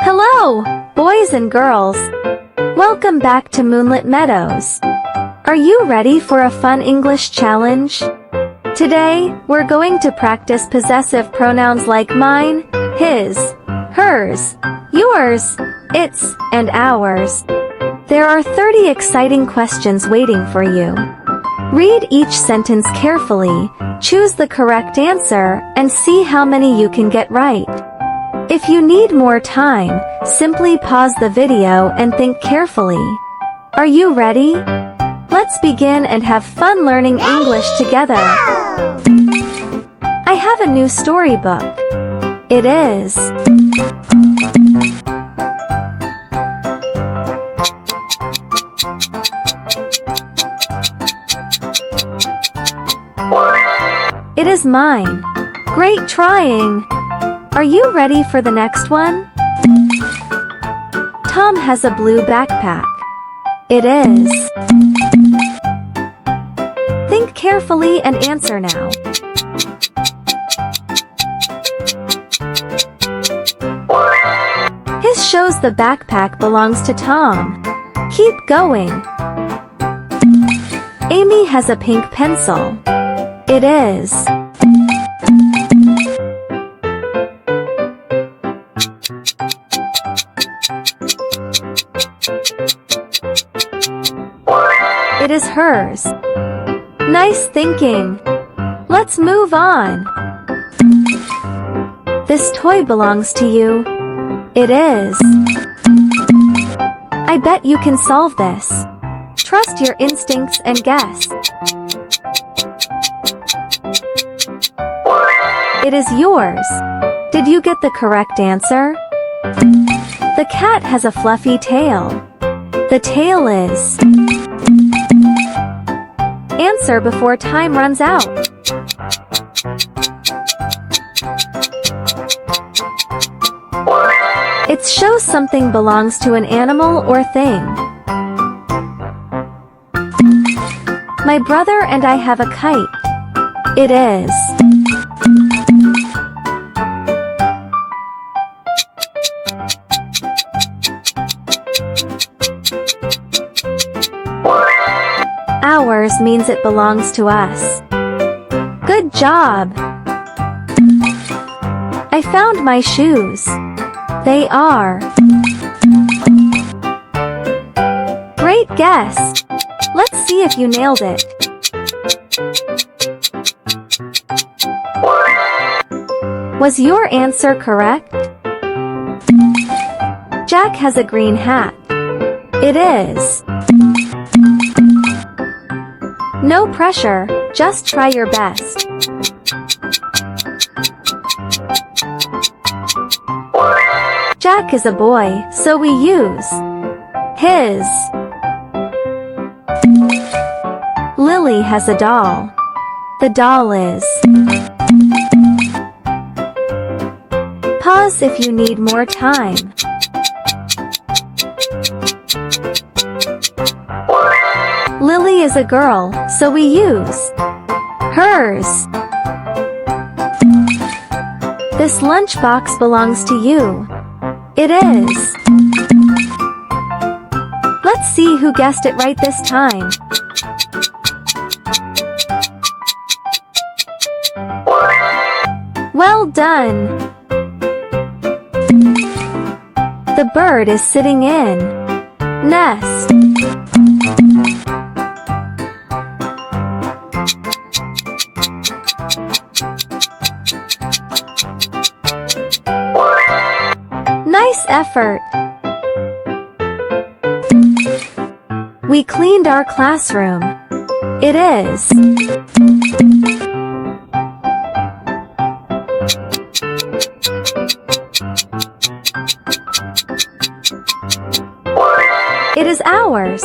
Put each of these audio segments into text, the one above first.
Hello, boys and girls. Welcome back to Moonlit Meadows. Are you ready for a fun English challenge? Today, we're going to practice possessive pronouns like mine, his, hers, yours, its, and ours. There are 30 exciting questions waiting for you. Read each sentence carefully, choose the correct answer, and see how many you can get right. If you need more time, simply pause the video and think carefully. Are you ready? Let's begin and have fun learning English together. I have a new storybook. It is It is mine. Great trying. Are you ready for the next one? Tom has a blue backpack. It is. Think carefully and answer now. His shows the backpack belongs to Tom. Keep going. Amy has a pink pencil. It is. It is hers. Nice thinking. Let's move on. This toy belongs to you. It is. I bet you can solve this. Trust your instincts and guess. It is yours. Did you get the correct answer? The cat has a fluffy tail. The tail is. Answer before time runs out. It shows something belongs to an animal or thing. My brother and I have a kite. It is. Ours means it belongs to us. Good job! I found my shoes. They are. Great guess! Let's see if you nailed it. Was your answer correct? Jack has a green hat. It is. No pressure, just try your best. Jack is a boy, so we use his. Lily has a doll. The doll is. Pause if you need more time. Lily is a girl, so we use hers. This lunchbox belongs to you. It is. Let's see who guessed it right this time. Well done! The bird is sitting in nest. Nice effort! We cleaned our classroom. It is. It is ours.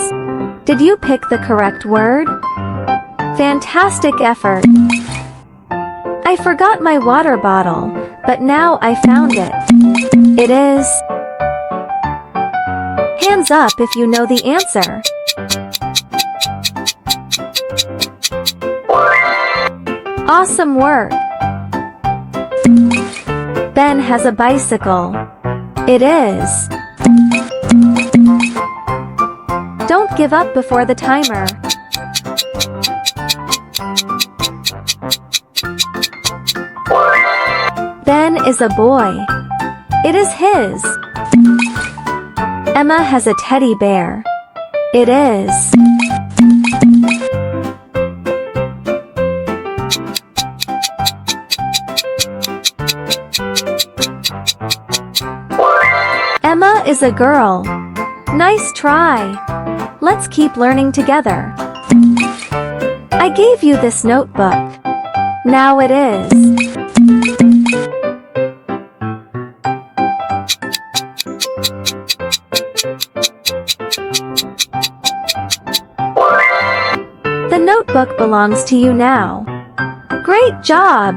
Did you pick the correct word? Fantastic effort! I forgot my water bottle, but now I found it. It is. Hands up if you know the answer. Awesome work! Ben has a bicycle. It is. Don't give up before the timer. Ben is a boy. It is his. Emma has a teddy bear. It is. Emma is a girl. Nice try. Let's keep learning together. I gave you this notebook. Now it is. The notebook belongs to you now. Great job!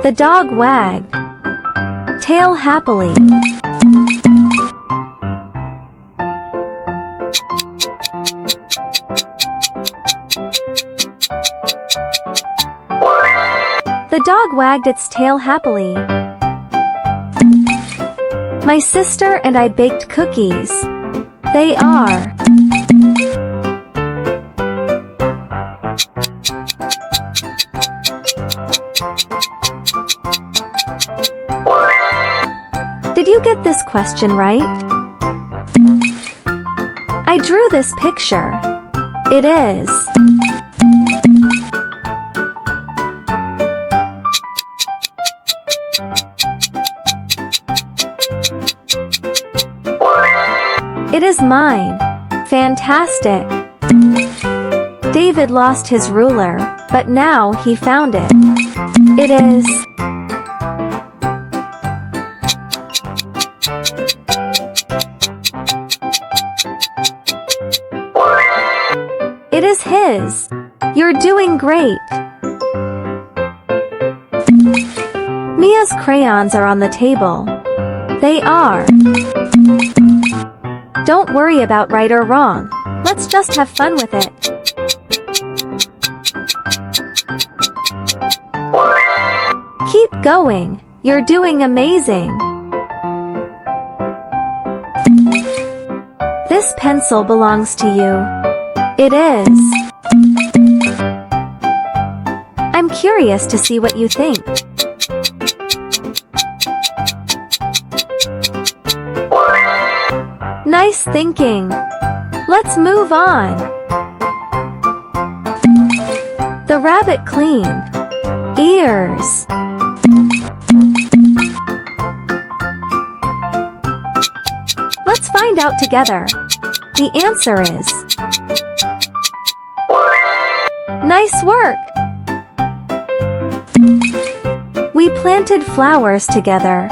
The dog wagged. Tail happily. The dog wagged its tail happily. My sister and I baked cookies. They are. Did you get this question right? I drew this picture. It is. It is mine. Fantastic. David lost his ruler, but now he found it. It is. It is his. You're doing great. Mia's crayons are on the table. They are. Don't worry about right or wrong. Let's just have fun with it. Keep going. You're doing amazing. This pencil belongs to you. It is. I'm curious to see what you think. Nice thinking. Let's move on. The rabbit cleaned. Ears. Let's find out together. The answer is. Nice work! We planted flowers together.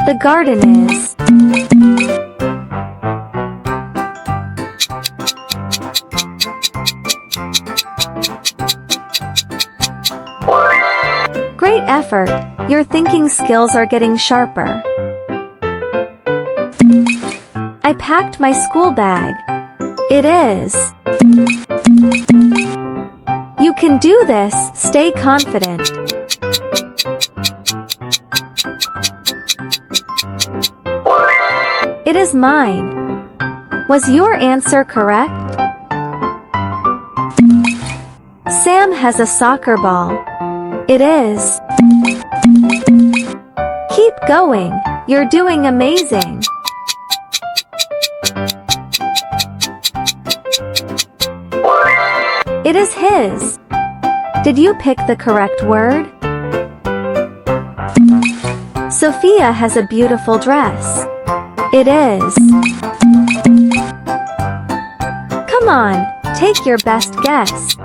The garden is. Great effort. Your thinking skills are getting sharper. I packed my school bag. It is. You can do this. Stay confident. It is mine. Was your answer correct? Sam has a soccer ball. It is. Keep going. You're doing amazing. It is his. Did you pick the correct word? Sophia has a beautiful dress. It is. Come on, take your best guess.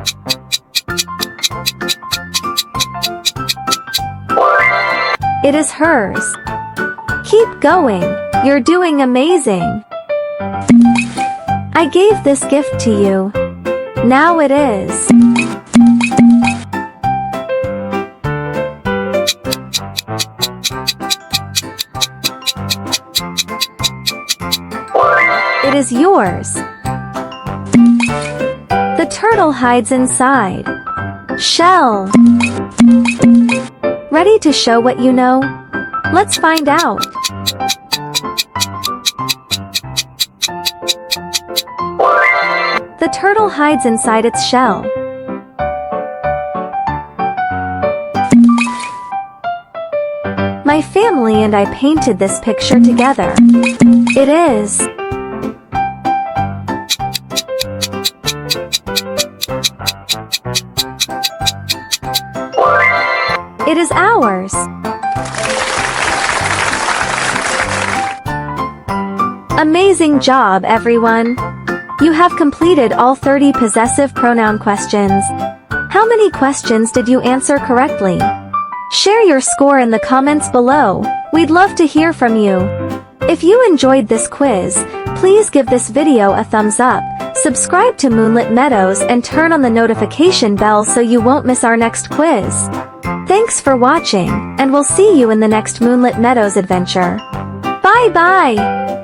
It is hers. Keep going. You're doing amazing. I gave this gift to you. Now it is. It is yours. The turtle hides inside. Shell. Ready to show what you know? Let's find out. The turtle hides inside its shell. My family and I painted this picture together. It is. It is ours. Amazing job, everyone! You have completed all 30 possessive pronoun questions. How many questions did you answer correctly? Share your score in the comments below. We'd love to hear from you. If you enjoyed this quiz, please give this video a thumbs up, subscribe to Moonlit Meadows and turn on the notification bell so you won't miss our next quiz. Thanks for watching, and we'll see you in the next Moonlit Meadows adventure. Bye-bye!